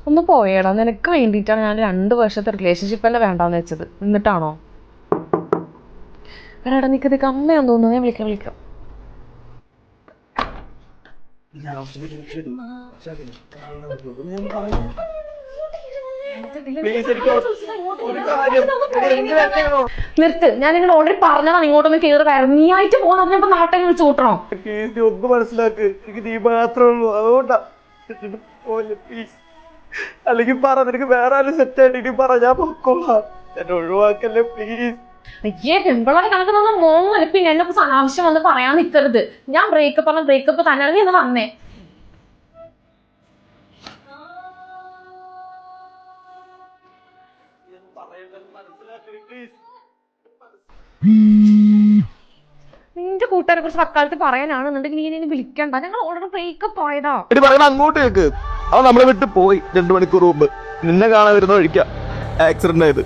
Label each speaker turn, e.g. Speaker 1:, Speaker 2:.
Speaker 1: ഒന്ന് പോയേടാ, നിനക്ക് വേണ്ടിയിട്ടാണ് ഞാൻ 2 വർഷത്തെ റിലേഷൻഷിപ്പ് അല്ലേ വേണ്ടാന്ന് വെച്ചത്. എന്നിട്ടാണോ? എടാ നിക്ക് അമ്മയാന്ന് തോന്നുന്നു, ഞാൻ വിളിക്കാം. നിർത്ത്, ഞാൻ നിങ്ങൾ ഓൾറെഡി പറഞ്ഞതാണ് ഇങ്ങോട്ടൊന്ന് കയറി വരാം. നീ ആയിട്ട് പോകാൻ ഞാൻ നാട്ടെ വിളിച്ചു കൂട്ടണോ?
Speaker 2: ഒന്ന് മനസ്സിലാക്ക്, എനിക്ക് നീ മാത്രമേ ഉള്ളൂ, അതുകൊണ്ടാ. അല്ലെങ്കിൽ പറ, നിനക്ക് വേറെ ആരും സെറ്റ് ആയിട്ട് ഇനി പറ, ഞാൻ പൊക്കോളാം. എന്നെ ഒഴിവാക്കല്ലേ പ്ലീസ്.
Speaker 1: അയ്യേ പെമ്പിളാരെ കണക്കുന്ന മോങ്ങല്. പിന്നെ എന്നെ ആവശ്യം വന്ന് പറയാൻ നിൽക്കരുത്. ഞാൻ ബ്രേക്കപ്പ് തന്നെയാണ്. നീ ഒന്ന് വന്നേ. നിന്റെ കൂട്ടുകാരെ കുറിച്ച് അക്കാലത്ത് പറയാനാണെന്നുണ്ടെങ്കിൽ നീ ഇനി വിളിക്കണ്ട. ഞങ്ങൾ ഓൾറെഡി ബ്രേക്കപ്പ് ആയതാ.
Speaker 2: അങ്ങോട്ട് കേക്ക്. അവൻ നമ്മളെ വിട്ട് പോയി 2 മണിക്കൂർ മുമ്പ്. നിന്നെ കാണാൻ വരുന്ന വഴിക്കാ ആക്സിഡന്റ് ആയത്.